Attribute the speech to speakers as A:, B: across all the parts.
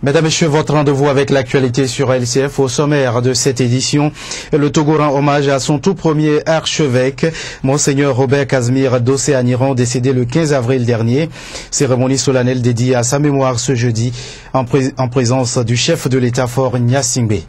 A: Mesdames et messieurs, votre rendez-vous avec l'actualité sur LCF. Au sommaire de cette édition, le Togo rend hommage à son tout premier archevêque, Monseigneur Robert Casimir d'Océaniron, décédé le 15 avril dernier. Cérémonie solennelle dédiée à sa mémoire ce jeudi, en présence du chef de l'État-fort Gnassingbé.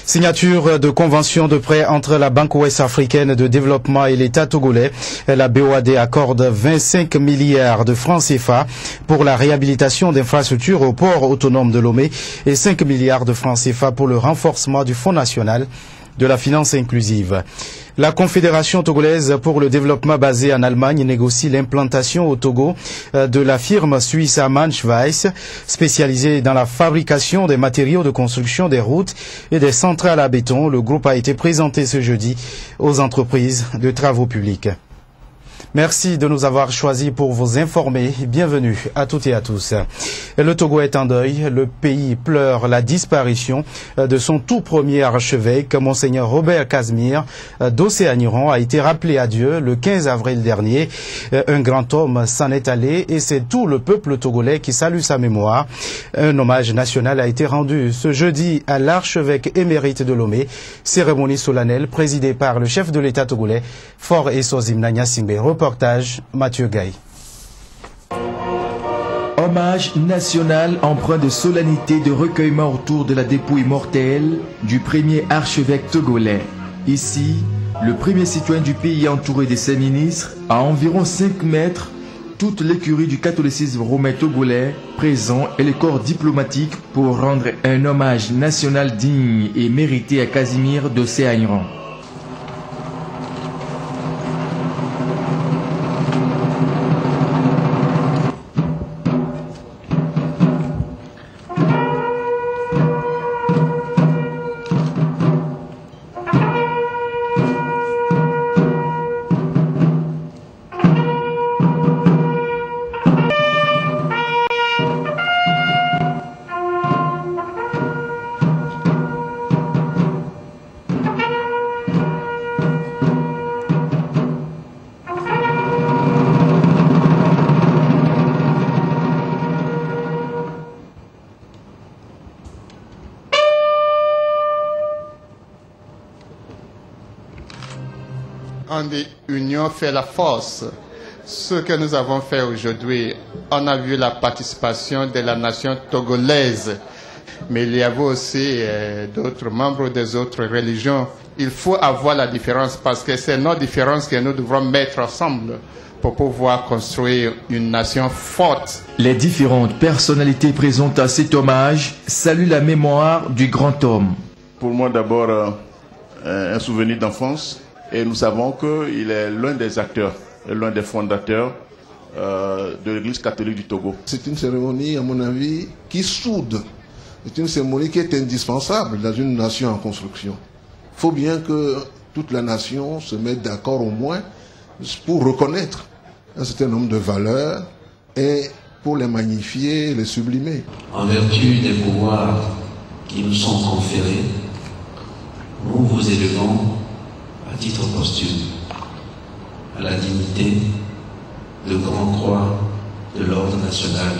A: Signature de convention de prêt entre la Banque ouest-africaine de développement et l'État togolais. La BOAD accorde 25 milliards de francs CFA pour la réhabilitation d'infrastructures au port autonome de Lomé et 5 milliards de francs CFA pour le renforcement du Fonds national de la finance inclusive. La Confédération togolaise pour le développement basée en Allemagne négocie l'implantation au Togo de la firme suisse Mansch Weiss, spécialisée dans la fabrication des matériaux de construction des routes et des centrales à béton. Le groupe a été présenté ce jeudi aux entreprises de travaux publics. Merci de nous avoir choisis pour vous informer. Bienvenue à toutes et à tous. Le Togo est en deuil. Le pays pleure la disparition de son tout premier archevêque, Monseigneur Robert Casimir d'Océaniron, a été rappelé à Dieu le 15 avril dernier. Un grand homme s'en est allé et c'est tout le peuple togolais qui salue sa mémoire. Un hommage national a été rendu ce jeudi à l'archevêque émérite de Lomé. Cérémonie solennelle présidée par le chef de l'État togolais, Faure Essouzimna Gnassingbé. Reportage Mathieu Gaye.
B: Hommage national empreint de solennité de recueillement autour de la dépouille mortelle du premier archevêque togolais. Ici, le premier citoyen du pays entouré de ses ministres, à environ 5 mètres, toute l'écurie du catholicisme romain togolais présent et les corps diplomatiques pour rendre un hommage national digne et mérité à Casimir d'Océaniron.
C: On dit union fait la force. Ce que nous avons fait aujourd'hui, on a vu la participation de la nation togolaise, mais il y avait aussi d'autres membres des autres religions. Il faut avoir la différence parce que c'est nos différences que nous devrons mettre ensemble pour pouvoir construire une nation forte.
B: Les différentes personnalités présentes à cet hommage saluent la mémoire du grand homme.
D: Pour moi d'abord, un souvenir d'enfance. Et nous savons qu'il est l'un des acteurs, l'un des fondateurs de l'Église catholique du Togo.
E: C'est une cérémonie, à mon avis, qui soude. C'est une cérémonie qui est indispensable dans une nation en construction. Il faut bien que toute la nation se mette d'accord au moins pour reconnaître un certain nombre de valeurs et pour les magnifier, les sublimer.
F: En vertu des pouvoirs qui nous sont conférés, nous vous élevons à titre posthume à la dignité de Grand Croix de l'Ordre national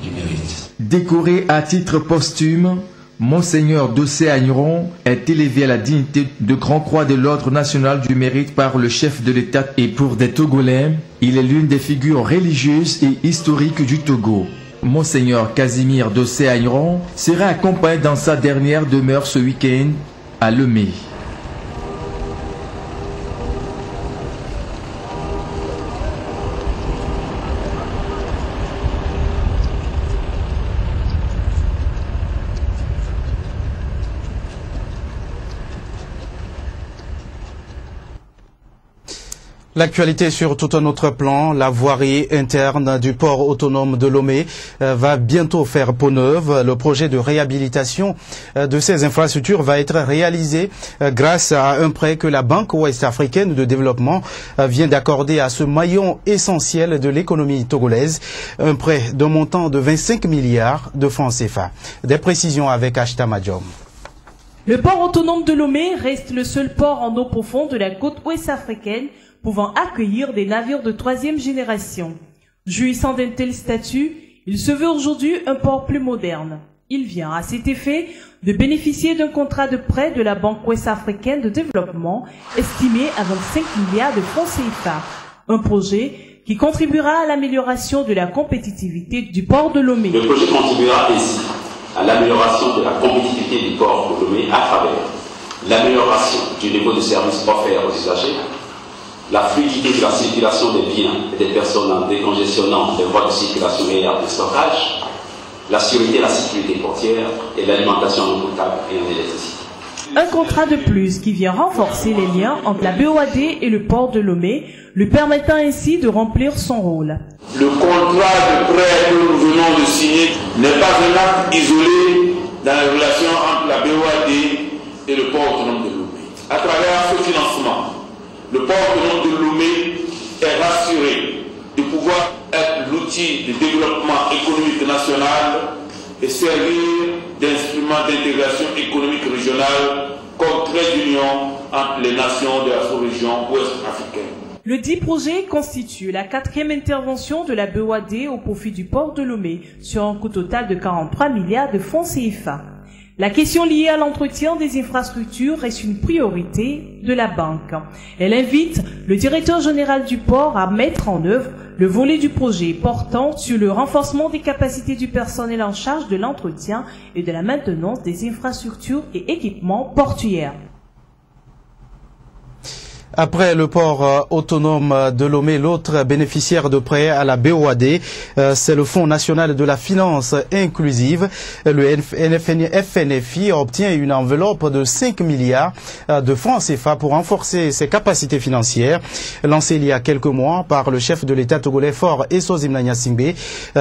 F: du mérite.
B: Décoré à titre posthume, Monseigneur d'Océaniron est élevé à la dignité de Grand Croix de l'Ordre national du mérite par le chef de l'État et pour des Togolais, il est l'une des figures religieuses et historiques du Togo. Monseigneur Casimir d'Océaniron sera accompagné dans sa dernière demeure ce week-end à Lomé.
A: L'actualité sur tout un autre plan, la voirie interne du port autonome de Lomé va bientôt faire peau neuve. Le projet de réhabilitation de ces infrastructures va être réalisé grâce à un prêt que la Banque ouest-africaine de développement vient d'accorder à ce maillon essentiel de l'économie togolaise. Un prêt d'un montant de 25 milliards de francs CFA. Des précisions avec Ashta Madjom.
G: Le port autonome de Lomé reste le seul port en eau profonde de la côte ouest-africaine pouvant accueillir des navires de 3e génération. Jouissant d'un tel statut, il se veut aujourd'hui un port plus moderne. Il vient à cet effet de bénéficier d'un contrat de prêt de la Banque ouest-africaine de développement estimé à 25 milliards de francs CFA. Un projet qui contribuera à l'amélioration de la compétitivité du port de Lomé.
F: Le projet contribuera ainsi à l'amélioration de la compétitivité du port de Lomé à travers l'amélioration du niveau de service offert aux usagers, la fluidité de la circulation des biens et des personnes en décongestionnant les voies de circulation et de stockage, la sûreté et la sécurité portière et l'alimentation en eau potable et en électricité.
G: Un contrat de plus qui vient renforcer les liens entre la BOAD et le port de Lomé, lui permettant ainsi de remplir son rôle.
H: Le contrat de prêt que nous venons de signer n'est pas un acte isolé dans les relations entre la BOAD et le port autonome de Lomé. À travers ce financement, le port autonome de Lomé est rassuré de pouvoir être l'outil de développement économique national et servir d'instrument d'intégration économique régionale comme trait d'union entre les nations de la sous-région ouest-africaine.
G: Le dit projet constitue la 4e intervention de la BOAD au profit du port de Lomé sur un coût total de 43 milliards de francs CFA. La question liée à l'entretien des infrastructures reste une priorité de la banque. Elle invite le directeur général du port à mettre en œuvre le volet du projet portant sur le renforcement des capacités du personnel en charge de l'entretien et de la maintenance des infrastructures et équipements portuaires.
A: Après le port autonome de Lomé, l'autre bénéficiaire de prêt à la BOAD, c'est le Fonds national de la finance inclusive. Le FNFI obtient une enveloppe de 5 milliards de francs CFA pour renforcer ses capacités financières. Lancé il y a quelques mois par le chef de l'État togolais Faure Essozimna Gnassingbé,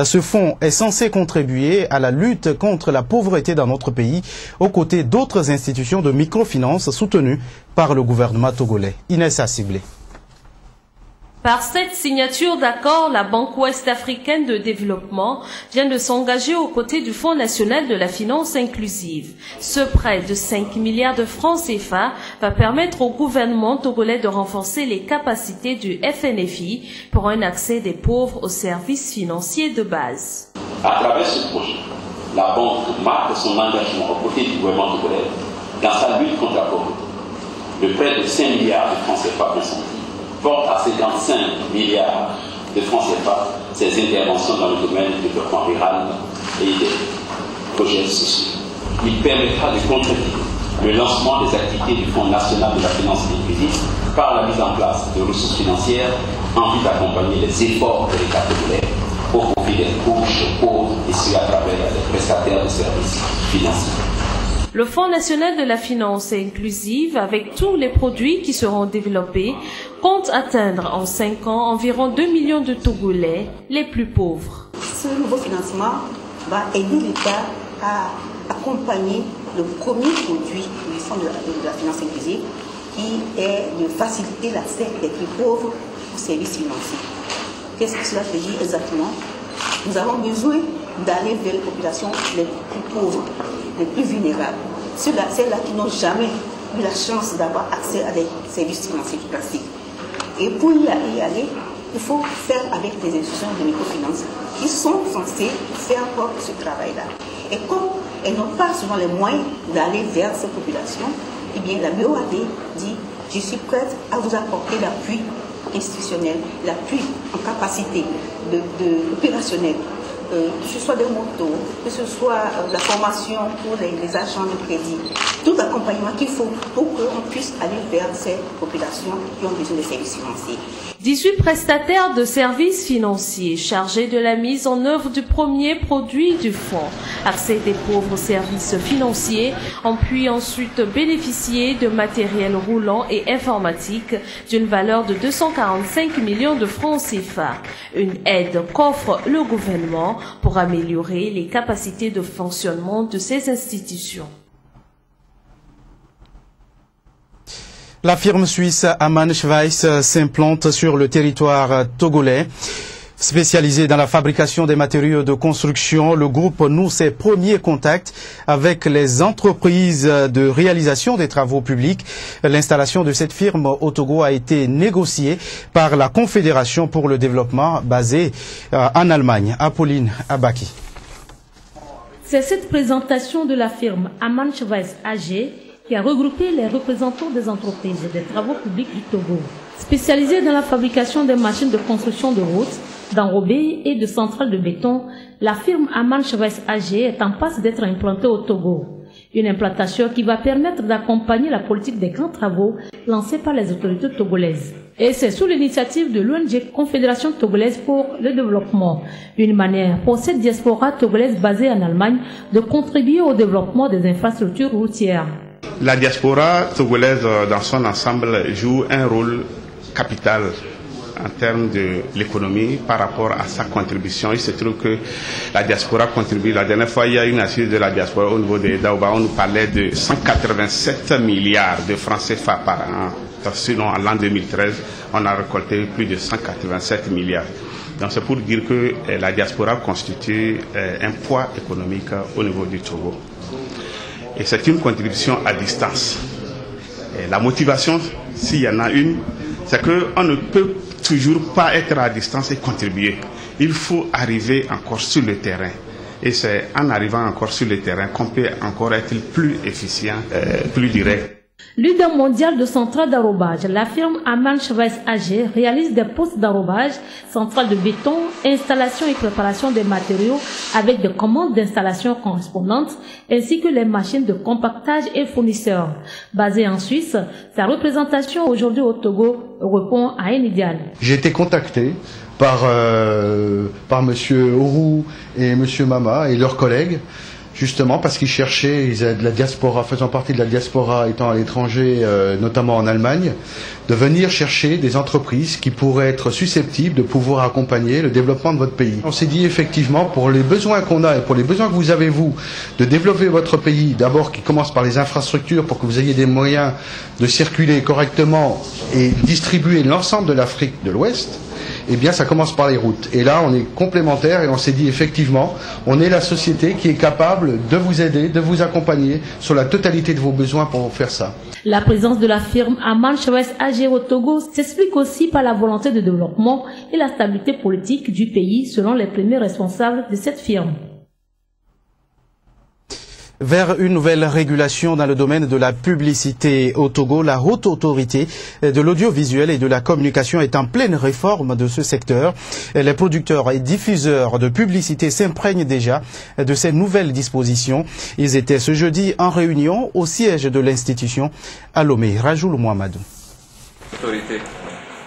A: ce fonds est censé contribuer à la lutte contre la pauvreté dans notre pays, aux côtés d'autres institutions de microfinance soutenues par le gouvernement togolais. Inès Assiblé.
I: Par cette signature d'accord, la Banque ouest-africaine de développement vient de s'engager aux côtés du Fonds national de la finance inclusive. Ce prêt de 5 milliards de francs CFA va permettre au gouvernement togolais de renforcer les capacités du FNFI pour un accès des pauvres aux services financiers de base.
F: À travers ce projet, la banque marque son engagement aux côtés du gouvernement togolais dans sa lutte contre la pauvreté. Le prêt de 5 milliards de francs CFA consenti porte à 55 milliards de francs CFA ses interventions dans le domaine du développement rural et des projets sociaux. Il permettra de contribuer le lancement des activités du Fonds national de la finance inclusive par la mise en place de ressources financières en vue d'accompagner les efforts de l'État togolais au profit des couches pauvres et ce à travers les prestataires de services financiers.
I: Le Fonds national de la finance inclusive, avec tous les produits qui seront développés, compte atteindre en 5 ans environ 2 millions de Togolais les plus pauvres.
J: Ce nouveau financement va aider l'État à accompagner le premier produit du Fonds de la finance inclusive, qui est de faciliter l'accès des plus pauvres aux services financiers. Qu'est-ce que cela veut dire exactement? Nous avons besoin d'aller vers les populations les plus pauvres, les plus vulnérables, celles-là qui n'ont jamais eu la chance d'avoir accès à des services financiers classiques. Et pour y aller, il faut faire avec des institutions de microfinance qui sont censées faire ce travail-là. Et comme elles n'ont pas souvent les moyens d'aller vers ces populations, eh bien la BOAD dit « Je suis prête à vous apporter l'appui institutionnel, l'appui en capacité opérationnelle, que ce soit des motos, que ce soit la formation pour les agents de crédit, tout accompagnement qu'il faut pour qu'on puisse aller vers ces populations qui ont besoin de services financiers.
I: 18 prestataires de services financiers chargés de la mise en œuvre du premier produit du fonds, accès des pauvres aux services financiers, ont pu ensuite bénéficier de matériel roulant et informatique d'une valeur de 245 millions de francs CFA, une aide qu'offre le gouvernement pour améliorer les capacités de fonctionnement de ces institutions.
A: La firme suisse Amann Schweiss s'implante sur le territoire togolais. Spécialisé dans la fabrication des matériaux de construction, le groupe noue ses premiers contacts avec les entreprises de réalisation des travaux publics. L'installation de cette firme au Togo a été négociée par la Confédération pour le développement basée en Allemagne. Apolline Abaki.
I: C'est cette présentation de la firme Aman Chevez AG qui a regroupé les représentants des entreprises et des travaux publics du Togo. Spécialisée dans la fabrication des machines de construction de routes, d'enrobés et de centrales de béton, la firme Aman Chevez AG est en passe d'être implantée au Togo. Une implantation qui va permettre d'accompagner la politique des grands travaux lancée par les autorités togolaises. Et c'est sous l'initiative de l'ONG Confédération Togolaise pour le Développement, une manière pour cette diaspora togolaise basée en Allemagne de contribuer au développement des infrastructures routières.
K: La diaspora togolaise dans son ensemble joue un rôle capital en termes de l'économie par rapport à sa contribution. Il se trouve que la diaspora contribue. La dernière fois, il y a une assise de la diaspora au niveau de Daouba, on nous parlait de 187 milliards de francs CFA par an. Sinon, en l'an 2013, on a récolté plus de 187 milliards. Donc c'est pour dire que la diaspora constitue un poids économique au niveau du Togo. Et c'est une contribution à distance. Et la motivation, s'il y en a une, c'est qu'on ne peut toujours pas être à distance et contribuer. Il faut arriver encore sur le terrain. Et c'est en arrivant encore sur le terrain qu'on peut encore être plus efficient, plus direct.
I: Leader mondial de centrales d'enrobage, la firme Aman Chevez AG réalise des postes d'enrobage, centrales de béton, installation et préparation des matériaux avec des commandes d'installation correspondantes, ainsi que les machines de compactage et fournisseurs. Basée en Suisse, sa représentation aujourd'hui au Togo répond à un idéal.
A: J'ai été contacté par monsieur Ourou et monsieur Mama et leurs collègues, justement parce qu'ils cherchaient, ils de la diaspora, faisant partie de la diaspora, étant à l'étranger, notamment en Allemagne, de venir chercher des entreprises qui pourraient être susceptibles de pouvoir accompagner le développement de votre pays. On s'est dit effectivement, pour les besoins qu'on a et pour les besoins que vous avez, vous, de développer votre pays, d'abord qui commence par les infrastructures pour que vous ayez des moyens de circuler correctement et distribuer l'ensemble de l'Afrique de l'Ouest, eh bien ça commence par les routes. Et là on est complémentaires et on s'est dit effectivement, on est la société qui est capable de vous aider, de vous accompagner sur la totalité de vos besoins pour faire ça.
I: La présence de la firme Aman Chevez AG au Togo s'explique aussi par la volonté de développement et la stabilité politique du pays selon les premiers responsables de cette firme.
A: Vers une nouvelle régulation dans le domaine de la publicité au Togo, la haute autorité de l'audiovisuel et de la communication est en pleine réforme de ce secteur. Les producteurs et diffuseurs de publicité s'imprègnent déjà de ces nouvelles dispositions. Ils étaient ce jeudi en réunion au siège de l'institution à Lomé. Rajoul Mohamedou.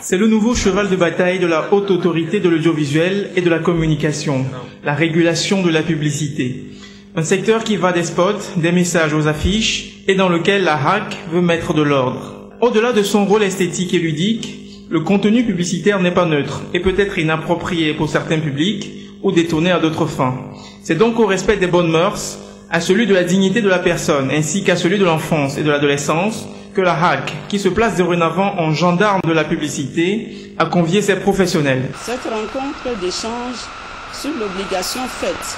L: C'est le nouveau cheval de bataille de la haute autorité de l'audiovisuel et de la communication, la régulation de la publicité. Un secteur qui va des spots, des messages aux affiches et dans lequel la HAC veut mettre de l'ordre. Au-delà de son rôle esthétique et ludique, le contenu publicitaire n'est pas neutre et peut être inapproprié pour certains publics ou détourné à d'autres fins. C'est donc au respect des bonnes mœurs, à celui de la dignité de la personne ainsi qu'à celui de l'enfance et de l'adolescence que la HAC, qui se place dorénavant en gendarme de la publicité, a convié ses professionnels.
M: Cette rencontre d'échange sur l'obligation faite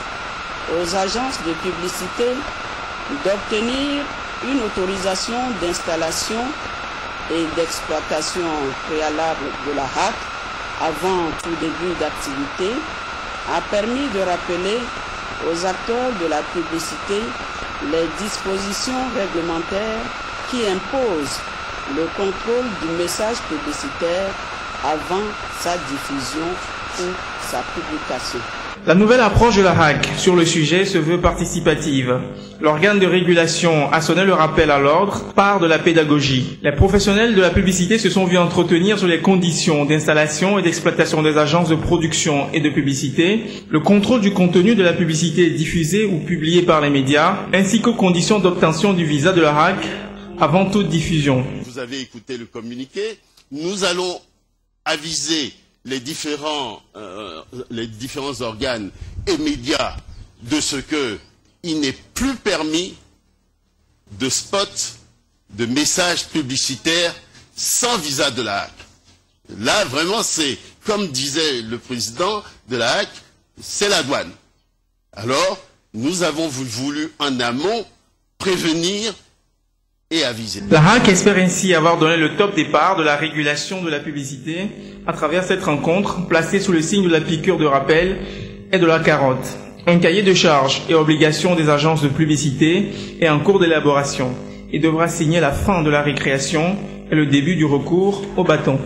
M: aux agences de publicité d'obtenir une autorisation d'installation et d'exploitation préalable de la HAC avant tout début d'activité a permis de rappeler aux acteurs de la publicité les dispositions réglementaires qui imposent le contrôle du message publicitaire avant sa diffusion ou sa publication.
L: La nouvelle approche de la HAC sur le sujet se veut participative. L'organe de régulation a sonné le rappel à l'ordre par de la pédagogie. Les professionnels de la publicité se sont vus entretenir sur les conditions d'installation et d'exploitation des agences de production et de publicité, le contrôle du contenu de la publicité diffusée ou publiée par les médias, ainsi qu'aux conditions d'obtention du visa de la HAC avant toute diffusion.
N: Vous avez écouté le communiqué. Nous allons aviser les différents organes et médias de ce que il n'est plus permis de spots, de messages publicitaires sans visa de la HAC. Là, vraiment, c'est, comme disait le président de la HAC, c'est la douane. Alors, nous avons voulu en amont prévenir et aviser.
L: La HAC espère ainsi avoir donné le top départ de la régulation de la publicité à travers cette rencontre placée sous le signe de la piqûre de rappel et de la carotte. Un cahier de charges et obligations des agences de publicité est en cours d'élaboration et devra signer la fin de la récréation et le début du recours au bâton.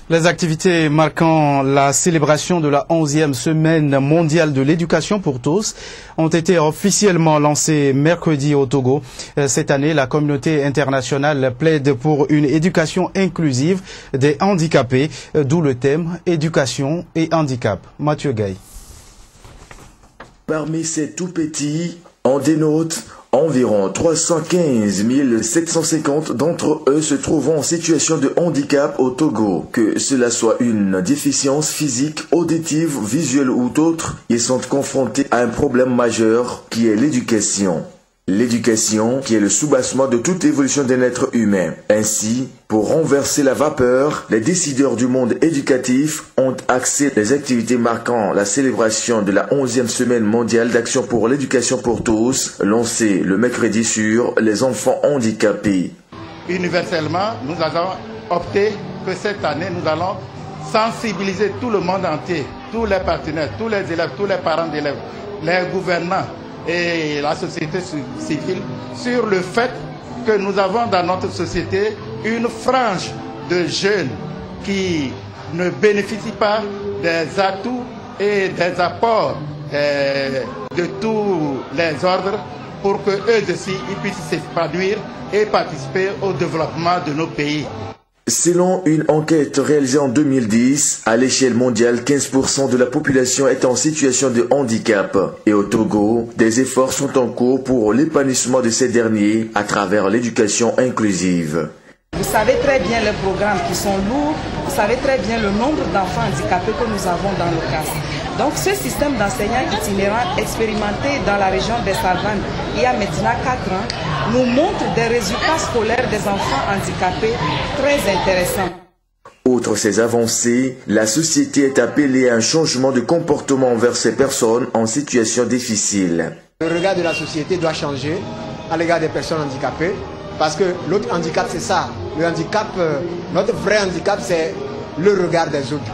A: Les activités marquant la célébration de la 11e semaine mondiale de l'éducation pour tous ont été officiellement lancées mercredi au Togo. Cette année, la communauté internationale plaide pour une éducation inclusive des handicapés, d'où le thème éducation et handicap. Mathieu Gaye.
B: Parmi ces tout petits, on dénote environ 315 750 d'entre eux se trouvant en situation de handicap au Togo. Que cela soit une déficience physique, auditive, visuelle ou autre, ils sont confrontés à un problème majeur qui est l'éducation. L'éducation qui est le soubassement de toute évolution d'un être humain. Ainsi, pour renverser la vapeur, les décideurs du monde éducatif ont axé les activités marquant la célébration de la 11e semaine mondiale d'action pour l'éducation pour tous, lancée le mercredi sur les enfants handicapés.
O: Universellement, nous avons opté que cette année, nous allons sensibiliser tout le monde entier, tous les partenaires, tous les élèves, tous les parents d'élèves, les gouvernants et la société civile sur le fait que nous avons dans notre société une frange de jeunes qui ne bénéficient pas des atouts et des apports de tous les ordres pour que eux aussi ils puissent s'épanouir et participer au développement de nos pays.
B: Selon une enquête réalisée en 2010, à l'échelle mondiale, 15% de la population est en situation de handicap. Et au Togo, des efforts sont en cours pour l'épanouissement de ces derniers à travers l'éducation inclusive.
P: Vous savez très bien les programmes qui sont lourds, vous savez très bien le nombre d'enfants handicapés que nous avons dans le CAS. Donc ce système d'enseignants itinérants expérimenté dans la région des Savanes il y a maintenant 4 ans nous montre des résultats scolaires des enfants handicapés très intéressants.
B: Outre ces avancées, la société est appelée à un changement de comportement envers ces personnes en situation difficile.
Q: Le regard de la société doit changer à l'égard des personnes handicapées parce que l'autre handicap c'est ça. Le handicap, notre vrai handicap c'est le regard des autres.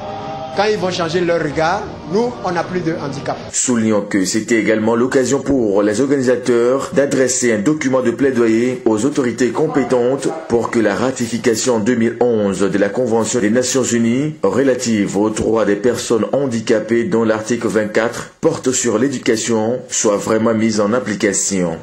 Q: Quand ils vont changer leur regard, nous, on n'a plus de handicap.
B: Soulignons que c'était également l'occasion pour les organisateurs d'adresser un document de plaidoyer aux autorités compétentes pour que la ratification en 2011 de la Convention des Nations Unies relative aux droits des personnes handicapées dont l'article 24 porte sur l'éducation soit vraiment mise en application.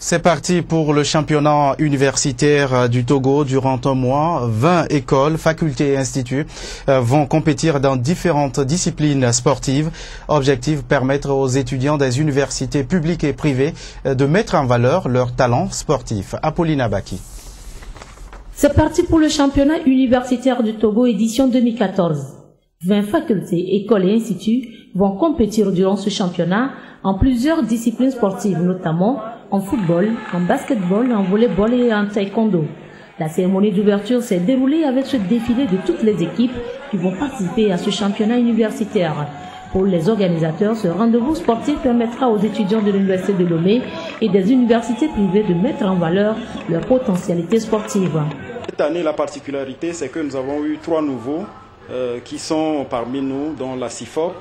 A: C'est parti pour le championnat universitaire du Togo durant un mois. 20 écoles, facultés et instituts vont compétir dans différentes disciplines sportives. Objectif, permettre aux étudiants des universités publiques et privées de mettre en valeur leurs talents sportifs. Apolline Abaki.
R: C'est parti pour le championnat universitaire du Togo édition 2014. 20 facultés, écoles et instituts vont compétir durant ce championnat en plusieurs disciplines sportives, notamment en football, en basketball, en volleyball et en taekwondo. La cérémonie d'ouverture s'est déroulée avec ce défilé de toutes les équipes qui vont participer à ce championnat universitaire. Pour les organisateurs, ce rendez-vous sportif permettra aux étudiants de l'Université de Lomé et des universités privées de mettre en valeur leur potentialité sportive.
S: Cette année, la particularité, c'est que nous avons eu 3 nouveaux qui sont parmi nous, dont la CIFOP,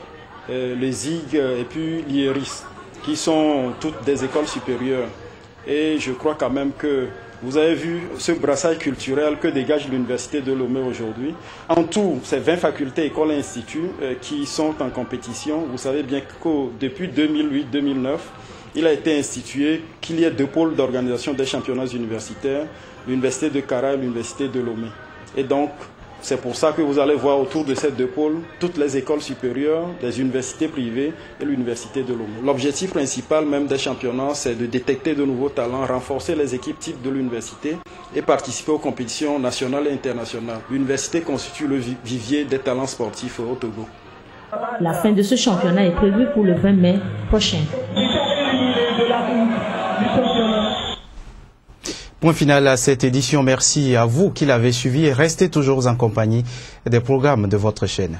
S: le ZIG et puis l'IERIS, qui sont toutes des écoles supérieures. Et je crois quand même que vous avez vu ce brassage culturel que dégage l'Université de Lomé aujourd'hui. En tout, c'est 20 facultés, écoles et instituts qui sont en compétition. Vous savez bien que depuis 2008-2009, il a été institué qu'il y ait 2 pôles d'organisation des championnats universitaires, l'Université de Kara et l'Université de Lomé. Et donc, c'est pour ça que vous allez voir autour de ces 2 pôles toutes les écoles supérieures, les universités privées et l'université de Lomé. L'objectif principal même des championnats, c'est de détecter de nouveaux talents, renforcer les équipes types de l'université et participer aux compétitions nationales et internationales. L'université constitue le vivier des talents sportifs au Togo.
R: La fin de ce championnat est prévue pour le 20 mai prochain.
A: Point final à cette édition. Merci à vous qui l'avez suivi et restez toujours en compagnie des programmes de votre chaîne.